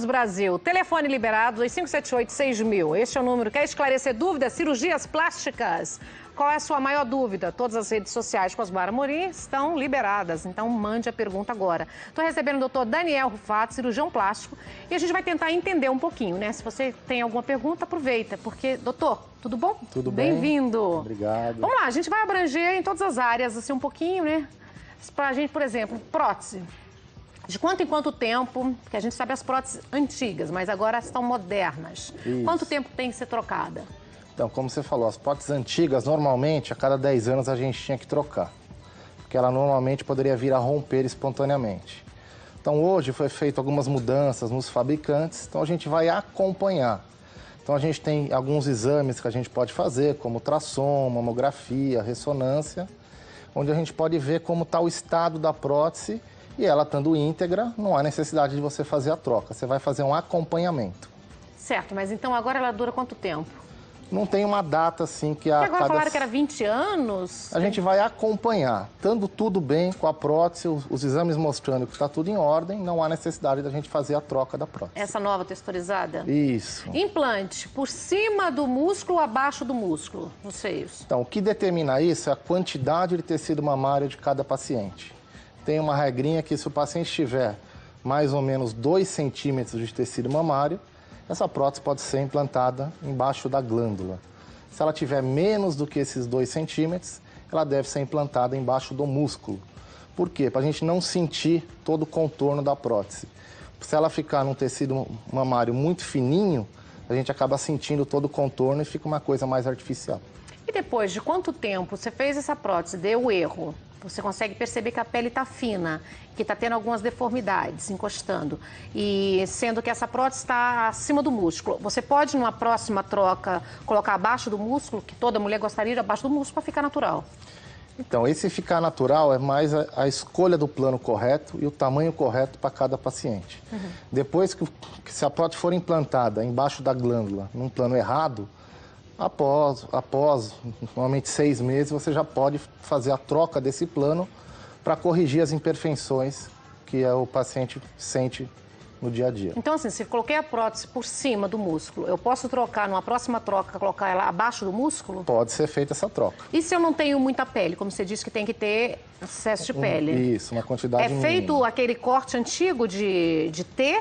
Ramos Brasil. Telefone liberado, 2578-6000. Este é o número. Quer esclarecer dúvidas? Cirurgias plásticas. Qual é a sua maior dúvida? Todas as redes sociais com Osmar Amorim estão liberadas, então mande a pergunta agora. Estou recebendo o doutor Daniel Rufato, cirurgião plástico, e a gente vai tentar entender um pouquinho, né? Se você tem alguma pergunta, aproveita, porque, doutor, tudo bom? Tudo bem. Bem-vindo. Obrigado. Vamos lá, a gente vai abranger em todas as áreas, assim, um pouquinho, né? Pra gente, por exemplo, prótese. De quanto em quanto tempo, porque a gente sabe as próteses antigas, mas agora estão modernas. Isso. Quanto tempo tem que ser trocada? Então, como você falou, as próteses antigas, normalmente, a cada 10 anos a gente tinha que trocar. Porque ela normalmente poderia vir a romper espontaneamente. Então, hoje foi feito algumas mudanças nos fabricantes, então a gente vai acompanhar. Então, a gente tem alguns exames que a gente pode fazer, como ultrassom, mamografia, ressonância, onde a gente pode ver como está o estado da prótese e ela estando íntegra, não há necessidade de você fazer a troca. Você vai fazer um acompanhamento. Certo, mas então agora ela dura quanto tempo? Não tem uma data assim que Porque agora falaram que era 20 anos. A gente vai acompanhar. Estando tudo bem com a prótese, os exames mostrando que está tudo em ordem, não há necessidade da gente fazer a troca da prótese. Essa nova texturizada? Isso. Implante, por cima do músculo ou abaixo do músculo, nos seios? Então, o que determina isso é a quantidade de tecido mamário de cada paciente. Tem uma regrinha que se o paciente tiver mais ou menos 2 centímetros de tecido mamário, essa prótese pode ser implantada embaixo da glândula. Se ela tiver menos do que esses 2 centímetros, ela deve ser implantada embaixo do músculo. Por quê? Para a gente não sentir todo o contorno da prótese. Se ela ficar num tecido mamário muito fininho, a gente acaba sentindo todo o contorno e fica uma coisa mais artificial. E depois de quanto tempo você fez essa prótese, deu erro, você consegue perceber que a pele está fina, que está tendo algumas deformidades encostando, e sendo que essa prótese está acima do músculo. Você pode, numa próxima troca, colocar abaixo do músculo, que toda mulher gostaria de abaixo do músculo, para ficar natural. Então, esse ficar natural é mais a escolha do plano correto e o tamanho correto para cada paciente. Depois que se a prótese for implantada embaixo da glândula, num plano errado, após normalmente 6 meses, você já pode fazer a troca desse plano para corrigir as imperfeições que o paciente sente no dia a dia. Então, assim, se coloquei a prótese por cima do músculo, eu posso trocar, numa próxima troca, colocar ela abaixo do músculo? Pode ser feita essa troca. E se eu não tenho muita pele? Como você disse que tem que ter excesso de pele. Isso, uma quantidade mínima. É feito aquele corte antigo de T?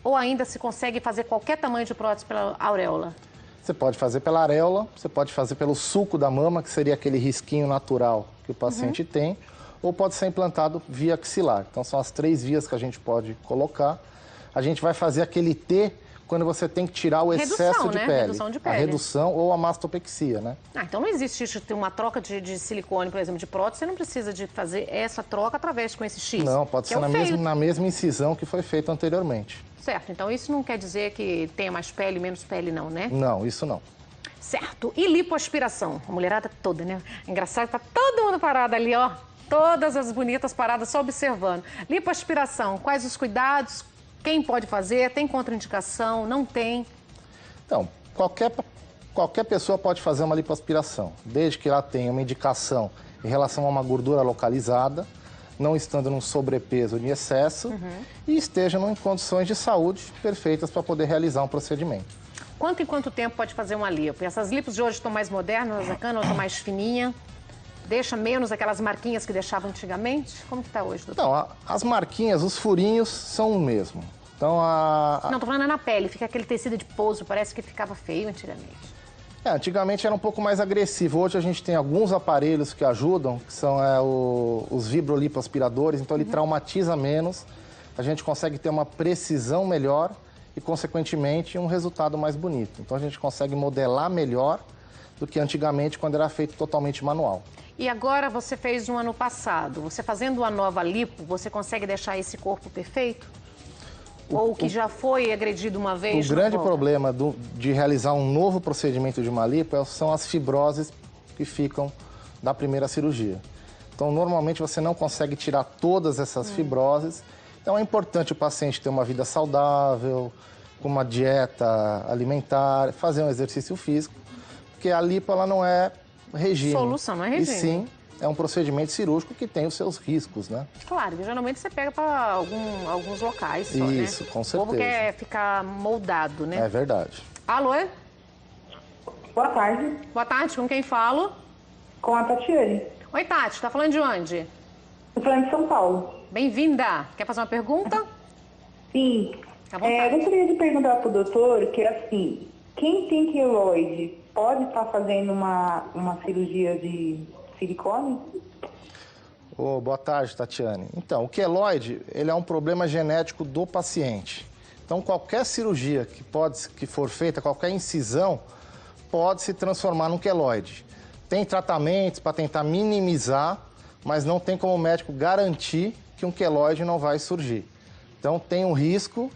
Ou ainda se consegue fazer qualquer tamanho de prótese pela auréola? Você pode fazer pela areola, você pode fazer pelo sulco da mama, que seria aquele risquinho natural que o paciente tem, ou pode ser implantado via axilar. Então, são as 3 vias que a gente pode colocar. A gente vai fazer aquele T quando você tem que tirar o excesso de pele. Redução de pele. A redução ou a mastopexia, né? Ah, então não existe uma troca de silicone, por exemplo, de prótese. Você não precisa de fazer essa troca através com esse X. Não, pode ser na mesma incisão que foi feito anteriormente. Certo, então isso não quer dizer que tenha mais pele, menos pele não, né? Não, isso não. Certo. E lipoaspiração? A mulherada toda, né? Engraçado, tá todo mundo parado ali, ó. Todas as bonitas paradas só observando. Lipoaspiração, quais os cuidados? Quem pode fazer? Tem contraindicação? Não tem? Então, qualquer pessoa pode fazer uma lipoaspiração, desde que ela tenha uma indicação em relação a uma gordura localizada, não estando num sobrepeso em excesso e esteja em condições de saúde perfeitas para poder realizar um procedimento. Quanto em quanto tempo pode fazer uma lipo? Essas lipos de hoje estão mais modernas, a cana estão mais fininha? Deixa menos aquelas marquinhas que deixavam antigamente? Como que está hoje, doutor? Então, as marquinhas, os furinhos são o mesmo. Então, Não, tô falando na pele, fica aquele tecido de pouso, parece que ficava feio antigamente. Antigamente era um pouco mais agressivo. Hoje a gente tem alguns aparelhos que ajudam, que são os vibrolipoaspiradores, então ele traumatiza menos, a gente consegue ter uma precisão melhor e, consequentemente, um resultado mais bonito. Então a gente consegue modelar melhor do que antigamente, quando era feito totalmente manual. E agora você fez um ano passado, você fazendo uma nova lipo, você consegue deixar esse corpo perfeito? Ou que já foi agredido uma vez? O grande problema de realizar um novo procedimento de uma lipo são as fibroses que ficam da primeira cirurgia. Então, normalmente, você não consegue tirar todas essas fibroses. Então, é importante o paciente ter uma vida saudável, com uma dieta alimentar, fazer um exercício físico, porque a lipo ela não é regime. Solução, não é regime. E sim é um procedimento cirúrgico que tem os seus riscos, né? Claro, geralmente você pega para alguns locais só, né? Isso, com certeza. O povo quer ficar moldado, né? É verdade. Alô? Boa tarde, Boa tarde, com quem falo? com a Tatiane. Oi, Tati, tá falando de onde? Estou falando de São Paulo. Bem-vinda. Quer fazer uma pergunta? Sim. Fica à vontade. Gostaria de perguntar para o doutor que, assim, quem tem queloide pode estar fazendo uma cirurgia de silicone? Boa tarde, Tatiane. Então, o queloide, ele é um problema genético do paciente. Então, qualquer cirurgia que for feita, qualquer incisão, pode se transformar num queloide. Tem tratamentos para tentar minimizar, mas não tem como o médico garantir que um queloide não vai surgir. Então, tem um risco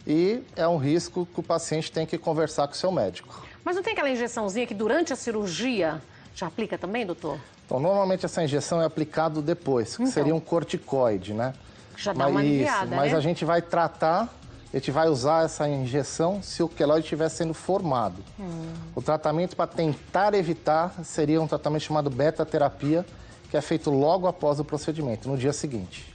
e é um risco que o paciente tem que conversar com o seu médico. Mas não tem aquela injeçãozinha que durante a cirurgia já aplica também, doutor? Então, normalmente essa injeção é aplicada depois, que seria um corticoide, né? Já dá uma aliviada, mas né? a gente vai tratar, a gente vai usar essa injeção se o queloide estiver sendo formado. O tratamento para tentar evitar seria um tratamento chamado beta-terapia, que é feito logo após o procedimento, no dia seguinte.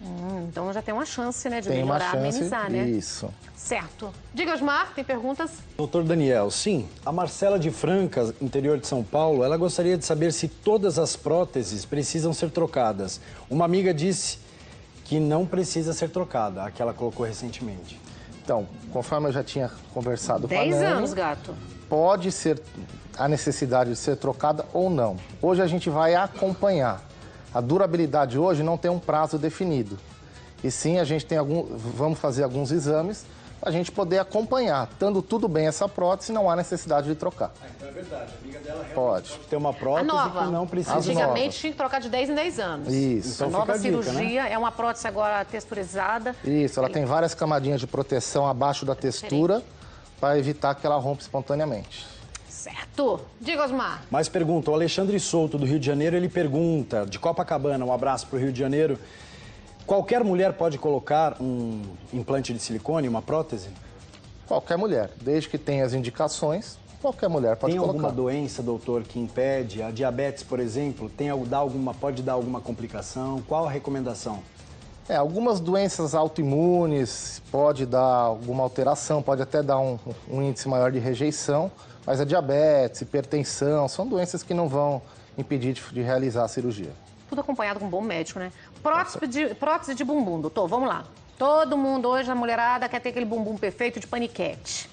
Então já tem uma chance, né, de Tem uma melhorar, chance, amenizar, né? isso. Certo. Diga, Osmar, tem perguntas? Doutor Daniel, sim, a Marcela de Franca, interior de São Paulo, ela gostaria de saber se todas as próteses precisam ser trocadas. Uma amiga disse que não precisa ser trocada, a que ela colocou recentemente. Então, conforme eu já tinha conversado com a 10 Nani, anos, gato. pode ser a necessidade de ser trocada ou não. Hoje a gente vai acompanhar. A durabilidade hoje não tem um prazo definido. E sim, a gente tem vamos fazer alguns exames para a gente poder acompanhar. Estando tudo bem essa prótese, não há necessidade de trocar. Então é verdade, a amiga dela Pode. ter uma A prótese nova. que não precisa. Antigamente novas. tinha que trocar de 10 em 10 anos. Isso. A Então nova fica a dica, cirurgia é uma prótese agora texturizada. Isso, ela tem várias camadinhas de proteção abaixo da textura para evitar que ela rompa espontaneamente. Certo. Diga, Osmar. Mais pergunta, o Alexandre Souto, do Rio de Janeiro, ele pergunta, de Copacabana, um abraço para o Rio de Janeiro, qualquer mulher pode colocar um implante de silicone, uma prótese? Qualquer mulher, desde que tenha as indicações, qualquer mulher pode Tem colocar. alguma doença, doutor, que impede? A diabetes, por exemplo, pode dar alguma complicação? Qual a recomendação? Algumas doenças autoimunes pode dar alguma alteração, pode até dar um índice maior de rejeição, mas a diabetes, hipertensão, são doenças que não vão impedir de realizar a cirurgia. Tudo acompanhado com um bom médico, né? Prótese de bumbum, doutor, vamos lá. Todo mundo hoje, a mulherada, quer ter aquele bumbum perfeito de paniquete.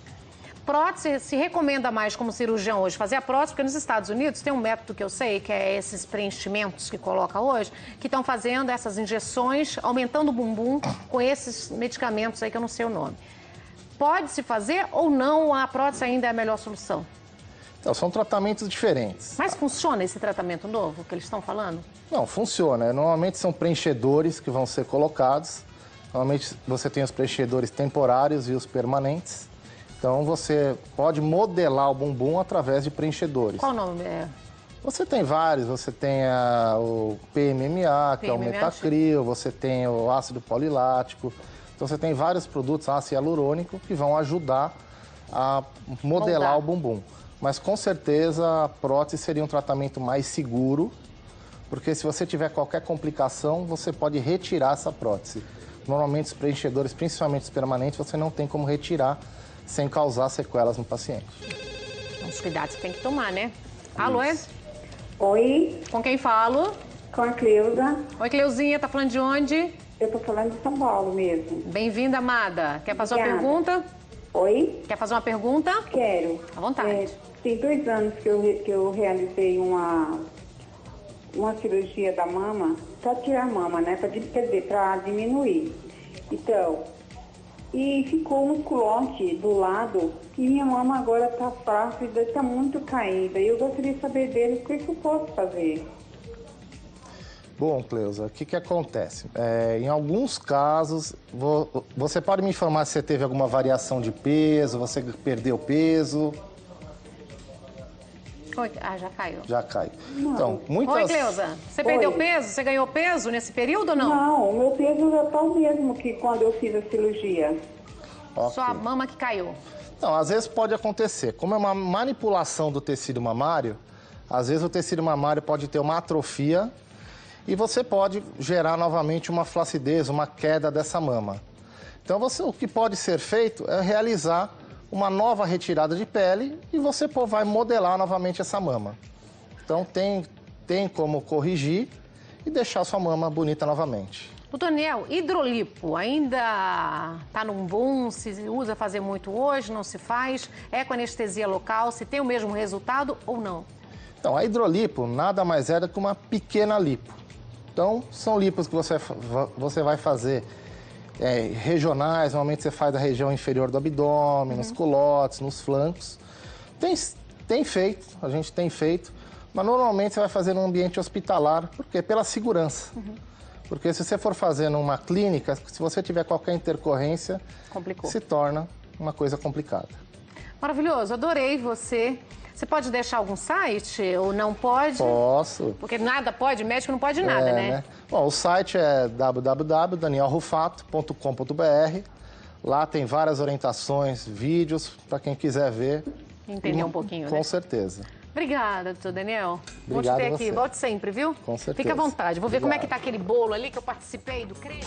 Prótese se recomenda mais como cirurgião hoje fazer a prótese, porque nos Estados Unidos tem um método que eu sei, que é esses preenchimentos que coloca hoje, que estão fazendo essas injeções, aumentando o bumbum com esses medicamentos aí que eu não sei o nome. Pode-se fazer ou não a prótese ainda é a melhor solução? Então, são tratamentos diferentes. Mas funciona esse tratamento novo que eles estão falando? Não, funciona. Normalmente são preenchedores que vão ser colocados. Normalmente você tem os preenchedores temporários e os permanentes. Então, você pode modelar o bumbum através de preenchedores. Qual o nome? Você tem vários, você tem o PMMA, que é o metacril, você tem o ácido polilático. Então, você tem vários produtos, ácido hialurônico, que vão ajudar a modelar o bumbum. Mas, com certeza, a prótese seria um tratamento mais seguro, porque se você tiver qualquer complicação, você pode retirar essa prótese. Normalmente, os preenchedores, principalmente os permanentes, você não tem como retirar sem causar sequelas no paciente. Os cuidados que tem que tomar, né? Alô, é? Oi, Com quem falo? com a Cleusa. Oi, Cleuzinha, tá falando de onde? Eu tô falando de São Paulo mesmo. Bem-vinda, amada. Quer fazer uma Obrigada. pergunta? Oi, Quer fazer uma pergunta? quero. À vontade. Tem 2 anos que eu realizei uma cirurgia da mama, para tirar a mama, né? Quer dizer, para diminuir. Então, e ficou um musculote do lado e minha mama agora tá flácida, está muito caída. E eu gostaria de saber dele o que eu posso fazer. Bom, Cleusa, o que acontece? Em alguns casos, você pode me informar se você teve alguma variação de peso, você perdeu peso? Oi. Ah, já caiu. Já cai. Então, Oi, Cleusa. Você perdeu Oi. peso? Você ganhou peso nesse período ou não? Não, o meu peso já tá o mesmo que quando eu fiz a cirurgia. Ok. Só a mama que caiu. Então, às vezes pode acontecer. Como é uma manipulação do tecido mamário, às vezes o tecido mamário pode ter uma atrofia e você pode gerar novamente uma flacidez, uma queda dessa mama. Então, o que pode ser feito é realizar uma nova retirada de pele e você vai modelar novamente essa mama. Então, tem como corrigir e deixar sua mama bonita novamente. Doutor Daniel, hidrolipo ainda está num boom? Se usa fazer muito hoje, não se faz? É com anestesia local? Se tem o mesmo resultado ou não? Então, a hidrolipo nada mais é do que uma pequena lipo. Então, são lipos que você vai fazer regionais, normalmente você faz da região inferior do abdômen, nos culotes, nos flancos. Tem feito, a gente tem feito, mas normalmente você vai fazer num ambiente hospitalar, porque pela segurança. Porque se você for fazer numa clínica, se você tiver qualquer intercorrência, complicou. Se torna uma coisa complicada. Maravilhoso, adorei você. Você pode deixar algum site ou não pode? Posso. Porque nada pode, médico não pode nada, né? Bom, o site é www.danielrufato.com.br. Lá tem várias orientações, vídeos, para quem quiser ver. Entender um pouquinho, Com né? certeza. Obrigada, doutor Daniel. Obrigado Volte a você. aqui, volte sempre, viu? Com certeza. Fica à vontade. Vou ver como é que Obrigado. tá aquele bolo ali que eu participei do creme.